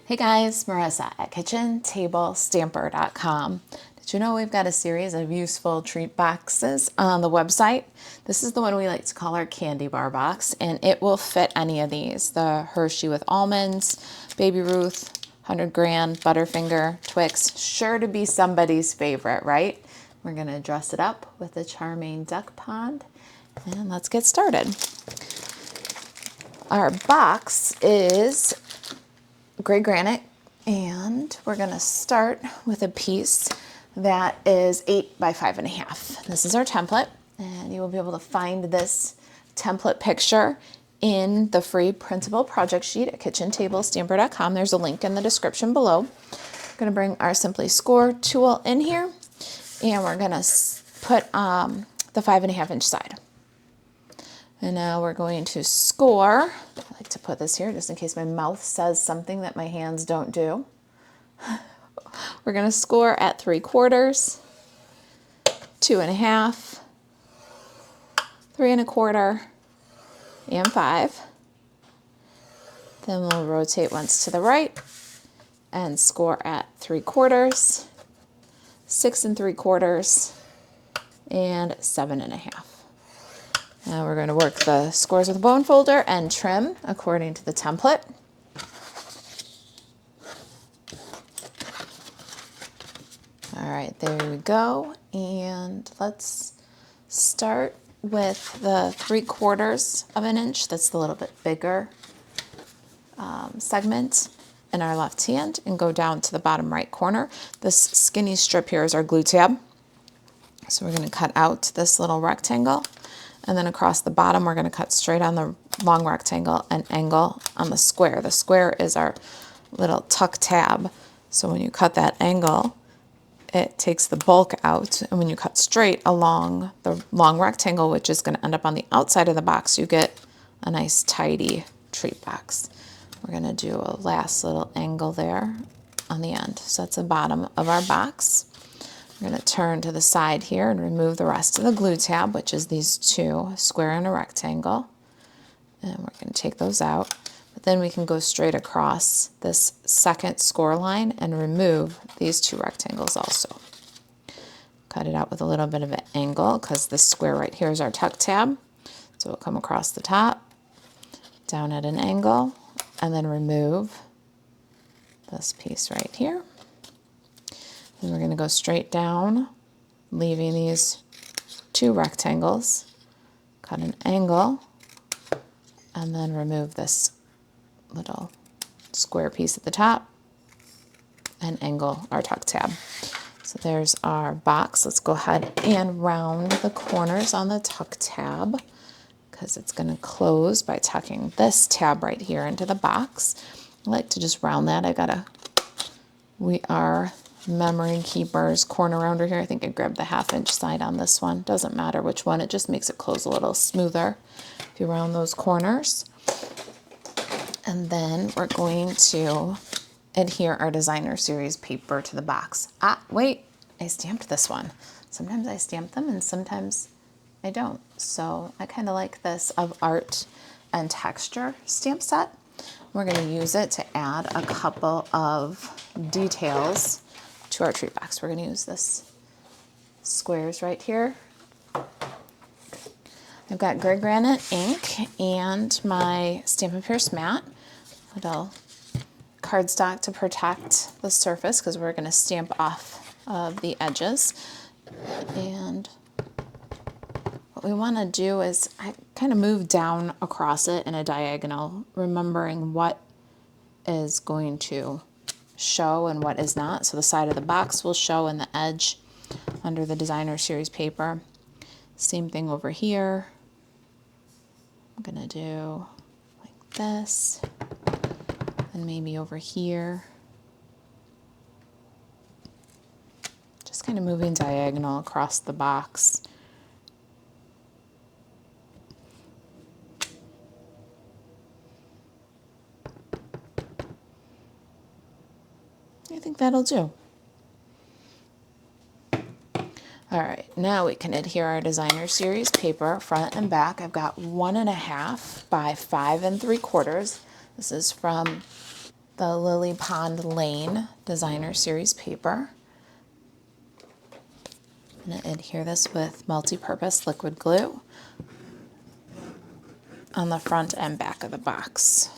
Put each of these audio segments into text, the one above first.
Hey guys, Marisa at kitchentablestamper.com. Did you know we've got a series of useful treat boxes on the website? This is the one we like to call our candy bar box, and it will fit any of these. The Hershey with almonds, Baby Ruth, 100 grand, Butterfinger, Twix, sure to be somebody's favorite, right? We're gonna dress it up with a charming duck pond, and let's get started. Our box is gray granite, and we're going to start with a piece that is 8 by 5.5. This is our template, and you will be able to find this template picture in the free printable project sheet at kitchentablestamper.com. There's a link in the description below. We're going to bring our Simply Score tool in here, and we're going to put the 5.5 inch side. And now we're going to score. I like to put this here just in case my mouth says something that my hands don't do. We're going to score at 3/4, 2.5, 3.25, and 5. Then we'll rotate once to the right and score at 3/4, 6 3/4, and 7.5. Now we're going to work the scores with a bone folder and trim according to the template. All right, there we go. And let's start with the 3/4 of an inch. That's the little bit bigger segment in our left hand, and go down to the bottom right corner. This skinny strip here is our glue tab. So we're going to cut out this little rectangle. And then across the bottom, we're going to cut straight on the long rectangle and angle on the square. The square is our little tuck tab. So when you cut that angle, it takes the bulk out. And when you cut straight along the long rectangle, which is going to end up on the outside of the box, you get a nice tidy treat box. We're going to do a last little angle there on the end. So that's the bottom of our box. We're going to turn to the side here and remove the rest of the glue tab, which is these two, a square and a rectangle. And we're going to take those out. But then we can go straight across this second score line and remove these two rectangles also. Cut it out with a little bit of an angle because this square right here is our tuck tab. So we'll come across the top, down at an angle, and then remove this piece right here. And we're going to go straight down, leaving these two rectangles, cut an angle, and then remove this little square piece at the top and angle our tuck tab. So there's our box. Let's go ahead and round the corners on the tuck tab because it's going to close by tucking this tab right here into the box. I like to just round that. We are memory keepers corner rounder here. I think I grabbed the 1/2 inch side on this one. Doesn't matter which one, it just makes it close a little smoother if you round those corners. And then we're going to adhere our designer series paper to the box. Wait, I stamped this one. Sometimes I stamp them and sometimes I don't. So I kind of like this of art and texture stamp set. We're going to use it to add a couple of details to our treat box. We're going to use this squares right here. I've got gray granite ink and my Stampin' Pierce mat. Little cardstock to protect the surface because we're going to stamp off of the edges. And what we want to do is I kind of move down across it in a diagonal, remembering what is going to show and what is not. So the side of the box will show and the edge under the designer series paper. Same thing over here. I'm gonna do like this, and maybe over here. Just kind of moving diagonal across the box. I think that'll do. All right, now we can adhere our designer series paper front and back. I've got 1.5 by 5 3/4. This is from the Lily Pond Lane Designer Series paper. I'm going to adhere this with multi-purpose liquid glue on the front and back of the box.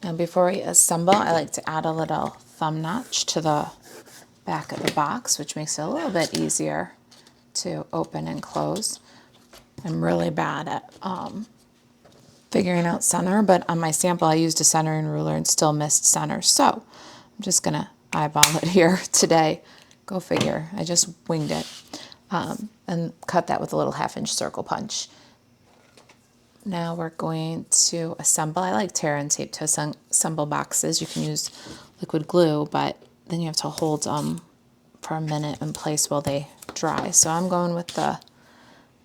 Now before we assemble, I like to add a little thumb notch to the back of the box, which makes it a little bit easier to open and close. I'm really bad at figuring out center, but on my sample I used a centering ruler and still missed center. So I'm just gonna eyeball it here today. Go figure, I just winged it. And cut that with a little 1/2 inch circle punch. Now we're going to assemble. I like tear and tape to assemble boxes. You can use liquid glue, but then you have to hold them for a minute in place while they dry. So I'm going with the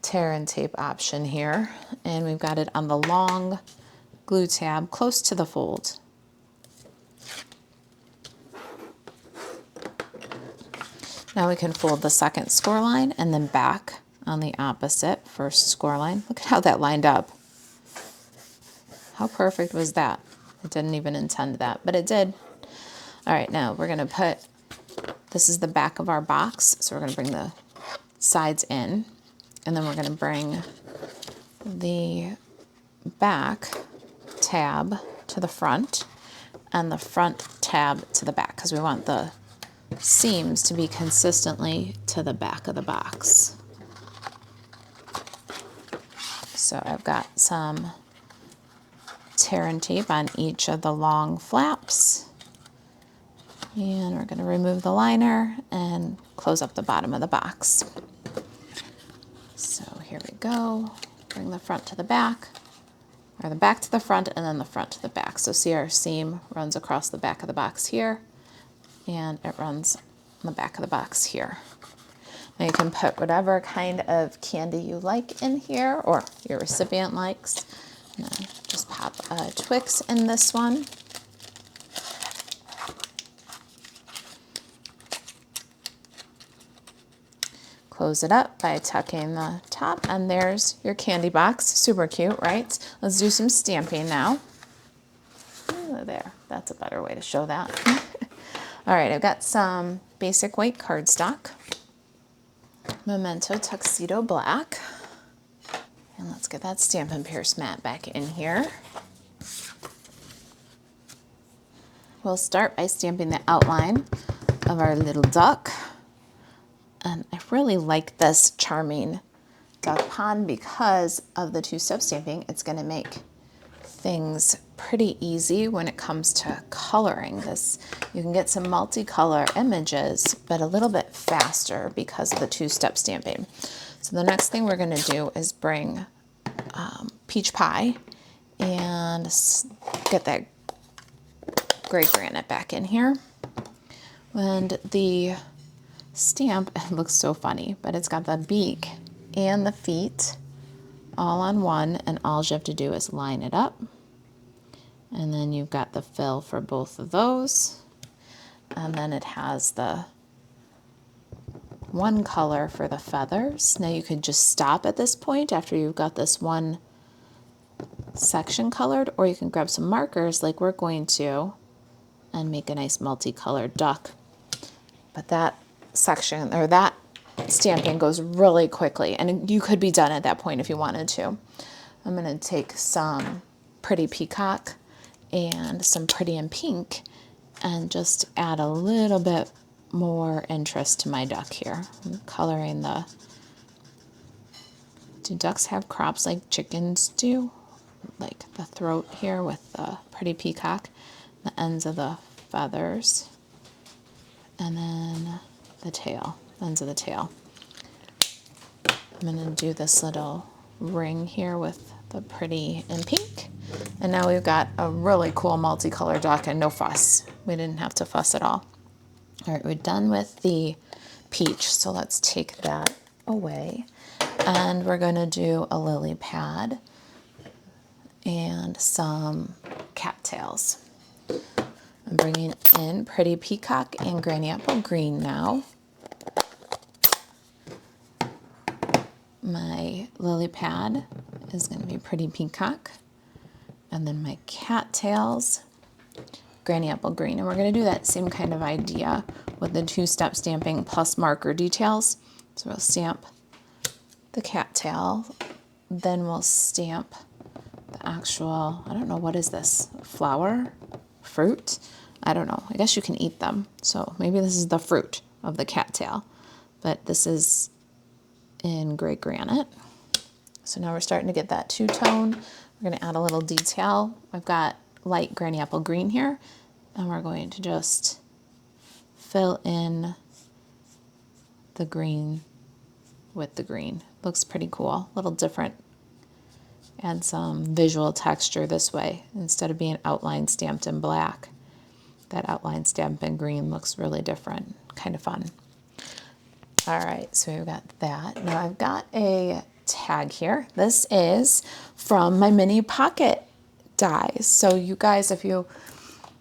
tear and tape option here. And we've got it on the long glue tab close to the fold. Now we can fold the second score line and then back on the opposite first score line. Look at how that lined up. How perfect was that? I didn't even intend that, but it did. All right, now we're gonna put, this is the back of our box, so we're gonna bring the sides in, and then we're gonna bring the back tab to the front and the front tab to the back, because we want the seams to be consistently to the back of the box. So I've got some tear and tape on each of the long flaps. And we're going to remove the liner and close up the bottom of the box. So here we go. Bring the front to the back, or the back to the front, and then the front to the back. So see, our seam runs across the back of the box here, and it runs on the back of the box here. Now you can put whatever kind of candy you like in here, or your recipient likes. Just pop a Twix in this one. Close it up by tucking the top, and there's your candy box. Super cute, right? Let's do some stamping now. Oh, there, that's a better way to show that. All right, I've got some basic white cardstock, Memento Tuxedo Black. And let's get that Stampin' Pierce mat back in here. We'll start by stamping the outline of our little duck. And I really like this charming duck pond because of the two-step stamping. It's going to make things pretty easy when it comes to coloring this. You can get some multicolor images, but a little bit faster because of the two-step stamping. So the next thing we're going to do is bring peach pie and get that gray granite back in here. And the stamp, it looks so funny, but it's got the beak and the feet all on one, and all you have to do is line it up. And then you've got the fill for both of those. And then it has the one color for the feathers. Now you could just stop at this point after you've got this one section colored, or you can grab some markers like we're going to and make a nice multicolored duck. But that section, or that stamping, goes really quickly, and you could be done at that point if you wanted to. I'm going to take some Pretty Peacock and some Pretty in Pink and just add a little bit more interest to my duck here. I'm coloring the, do ducks have crops like chickens do? Like the throat here with the Pretty Peacock, the ends of the feathers, and then the tail, ends of the tail. I'm going to do this little ring here with the Pretty in Pink. And now we've got a really cool multicolored duck and no fuss. We didn't have to fuss at all. All right, we're done with the peach, so let's take that away. And we're going to do a lily pad and some cattails. I'm bringing in Pretty Peacock and Granny Apple Green now. My lily pad is going to be Pretty Peacock. And then my cattails, Granny Apple Green. And we're going to do that same kind of idea with the two-step stamping plus marker details. So we'll stamp the cattail, then we'll stamp the actual, I don't know, what is this? Flower? Fruit? I don't know. I guess you can eat them. So maybe this is the fruit of the cattail. But this is in gray granite. So now we're starting to get that two-tone. We're going to add a little detail. I've got light Granny Apple Green here, and we're going to just fill in the green with the green. Looks pretty cool, a little different. Add some visual texture this way instead of being outline stamped in black. That outline stamped in green looks really different, kind of fun. All right, so we've got that. Now I've got a tag here. This is from my mini pocket dies. So you guys, if you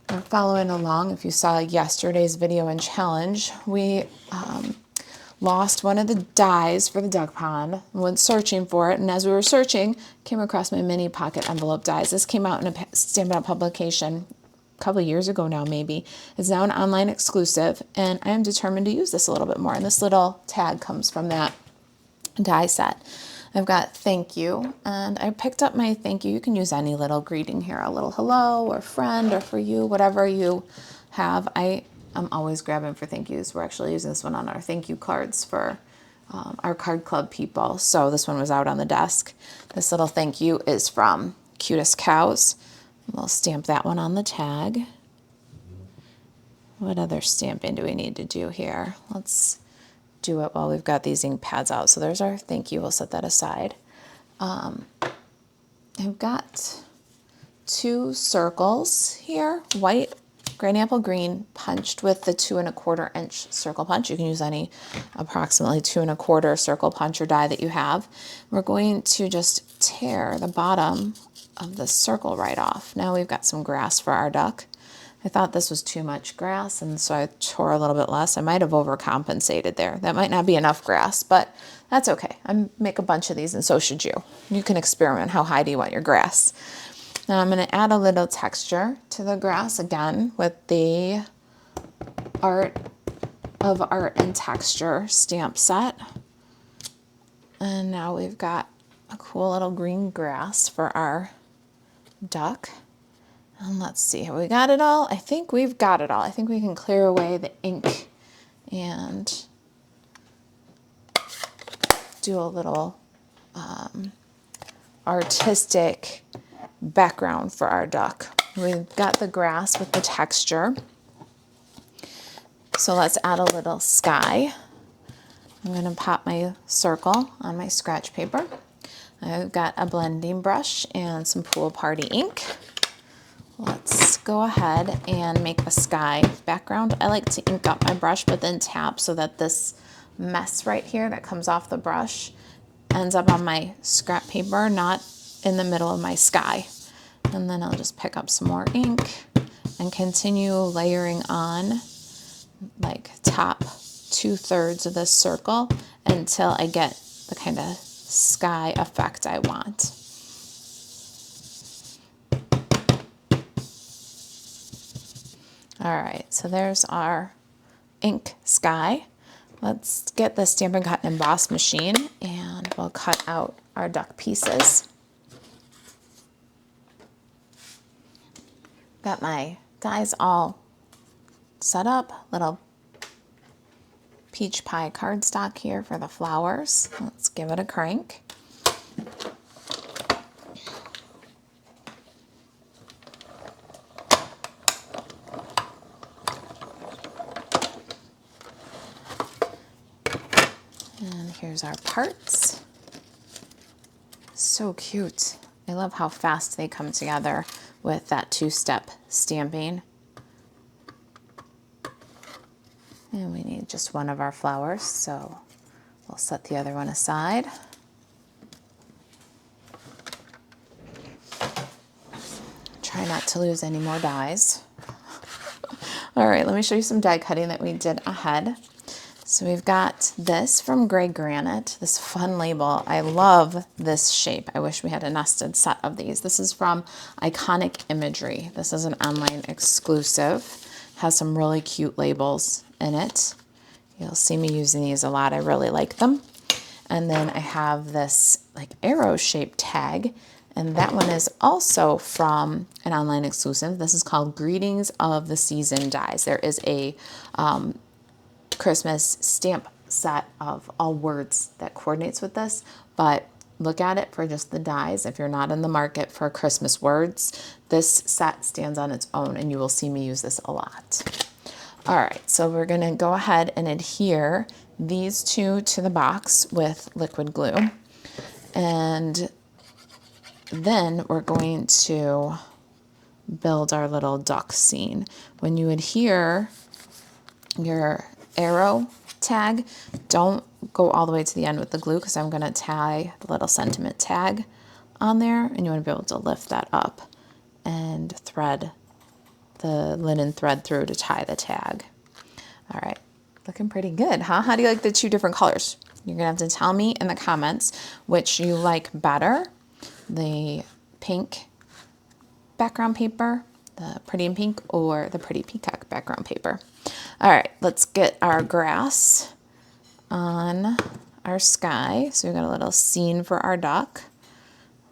are following along, if you saw yesterday's video and challenge, we lost one of the dies for the duck pond, went searching for it, and as we were searching, came across my mini pocket envelope dies. This came out in a Stampin' Up! Publication a couple of years ago now, maybe. It's now an online exclusive, and I am determined to use this a little bit more, and this little tag comes from that die set. I've got thank you, and I picked up my thank you. You can use any little greeting here, a little hello or friend or for you, whatever you have. I'm always grabbing for thank yous. We're actually using this one on our thank you cards for our card club people. So this one was out on the desk. This little thank you is from Cutest Cows. We'll stamp that one on the tag. What other stamping do we need to do here? Let's do it while we've got these ink pads out. So there's our thank you. We'll set that aside. I've got two circles here, white Granny Apple Green punched with the 2 1/4 inch circle punch. You can use any approximately 2 1/4 circle punch or die that you have. We're going to just tear the bottom of the circle right off. Now we've got some grass for our duck. I thought this was too much grass, and so I tore a little bit less. I might have overcompensated there. That might not be enough grass, but that's okay. I make a bunch of these, and so should you. You can experiment. How high do you want your grass? Now I'm going to add a little texture to the grass again with the Art of Art and Texture stamp set. And now we've got a cool little green grass for our duck. And let's see, have we got it all? I think we've got it all. I think we can clear away the ink and do a little artistic background for our duck. We've got the grass with the texture. So let's add a little sky. I'm going to pop my circle on my scratch paper. I've got a blending brush and some Pool Party ink. Let's go ahead and make a sky background. I like to ink up my brush but then tap so that this mess right here that comes off the brush ends up on my scrap paper, not in the middle of my sky. And then I'll just pick up some more ink and continue layering on like top 2/3 of this circle until I get the kind of sky effect I want. All right, so there's our ink sky. Let's get the Stampin' Cut and Emboss machine and we'll cut out our duck pieces. Got my dies all set up, little peach pie cardstock here for the flowers. Let's give it a crank. And here's our parts. So cute. I love how fast they come together with that 2-step stamping. And we need just one of our flowers, so we'll set the other one aside. Try not to lose any more dies. All right, let me show you some die cutting that we did ahead. So we've got this from Gray Granite, this fun label. I love this shape. I wish we had a nested set of these. This is from Iconic Imagery. This is an online exclusive. Has some really cute labels in it. You'll see me using these a lot. I really like them. And then I have this like arrow shaped tag, and that one is also from an online exclusive. This is called Greetings of the Season Dies. There is a Christmas stamp set of all words that coordinates with this, but look at it for just the dies. If you're not in the market for Christmas words, this set stands on its own, and you will see me use this a lot. All right, so we're gonna go ahead and adhere these two to the box with liquid glue, and then we're going to build our little duck scene. When you adhere your arrow tag, don't go all the way to the end with the glue, because I'm going to tie the little sentiment tag on there, and you want to be able to lift that up and thread the linen thread through to tie the tag. All right, looking pretty good, huh? How do you like the two different colors? You're gonna have to tell me in the comments which you like better, the pink background paper, the Pretty in Pink, or the Pretty Peacock background paper. All right, let's get our grass on our sky. So we've got a little scene for our duck,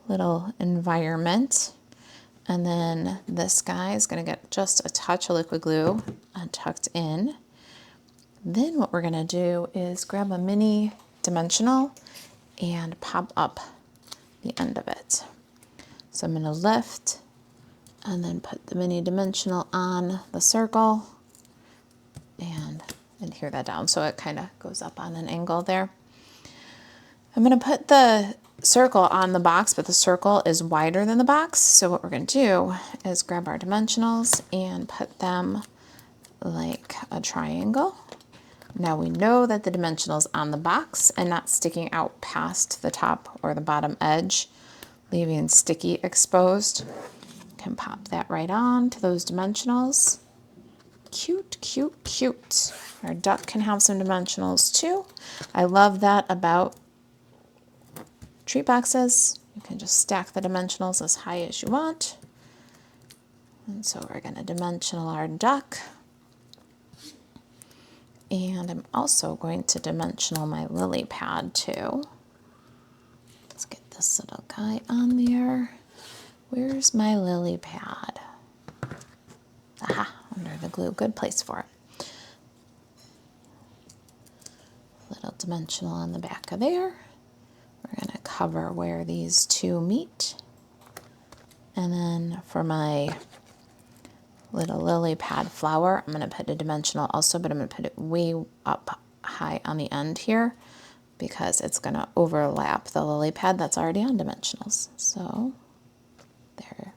little environment. And then this guy is gonna get just a touch of liquid glue tucked in. Then what we're gonna do is grab a mini dimensional and pop up the end of it. So I'm gonna lift and then put the mini dimensional on the circle and adhere that down so it kind of goes up on an angle there. I'm going to put the circle on the box, but the circle is wider than the box. So what we're going to do is grab our dimensionals and put them like a triangle. Now we know that the dimensional's on the box and not sticking out past the top or the bottom edge, leaving sticky exposed. Can pop that right on to those dimensionals. Cute, cute, cute. Our duck can have some dimensionals too. I love that about treat boxes. You can just stack the dimensionals as high as you want. And so we're going to dimensional our duck. And I'm also going to dimensional my lily pad too. Let's get this little guy on there. Where's my lily pad? Aha, under the glue, good place for it. Little dimensional on the back of there. We're gonna cover where these two meet. And then for my little lily pad flower, I'm gonna put a dimensional also, but I'm gonna put it way up high on the end here because it's gonna overlap the lily pad that's already on dimensionals. So there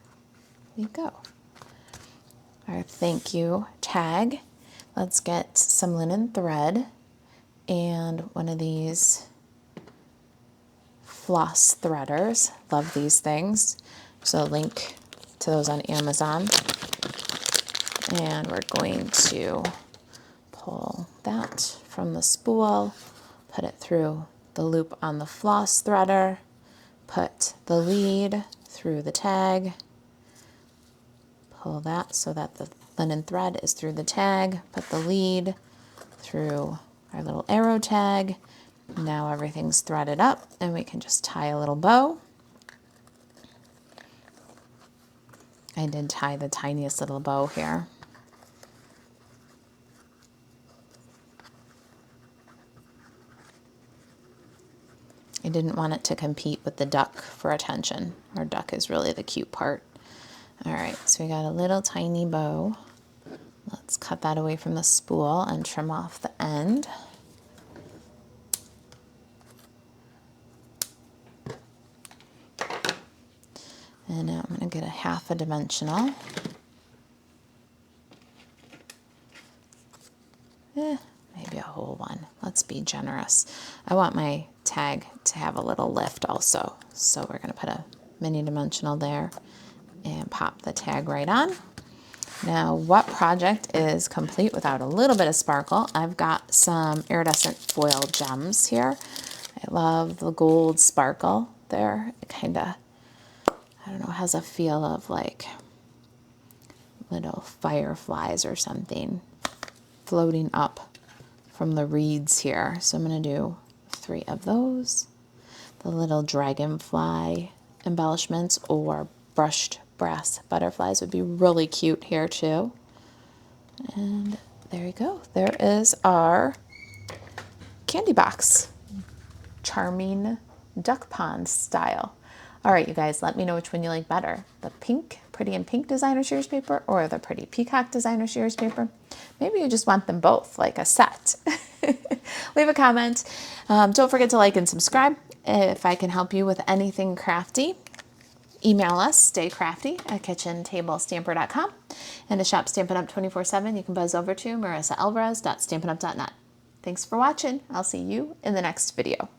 we go. Our thank you tag. Let's get some linen thread and one of these floss threaders. Love these things. So link to those on Amazon. And we're going to pull that from the spool, put it through the loop on the floss threader, put the lead through the tag, pull that so that the linen thread is through the tag, put the lead through our little arrow tag. Now everything's threaded up and we can just tie a little bow. I did tie the tiniest little bow here. I didn't want it to compete with the duck for attention. Our duck is really the cute part. All right, so we got a little tiny bow. Let's cut that away from the spool and trim off the end. And now I'm going to get a half a dimensional. Maybe a whole one. Let's be generous. I want my tag to have a little lift also. So we're going to put a mini dimensional there and pop the tag right on. Now, what project is complete without a little bit of sparkle? I've got some iridescent foil gems here. I love the gold sparkle there. It kind of, I don't know, has a feel of like little fireflies or something floating up from the reeds here. So I'm going to do 3 of those. The little dragonfly embellishments or brushed brass butterflies would be really cute here too. And there you go. There is our candy box. Charming duck pond style. All right, you guys, let me know which one you like better. The pink, Pretty in Pink designer series paper or the Pretty Peacock designer series paper. Maybe you just want them both, like a set. Leave a comment. Don't forget to like and subscribe. If I can help you with anything crafty, email us, staycrafty@kitchentablestamper.com. And to shop Stampin' Up! 24/7, you can buzz over to marisa.alvarez.stampinup.net. Thanks for watching. I'll see you in the next video.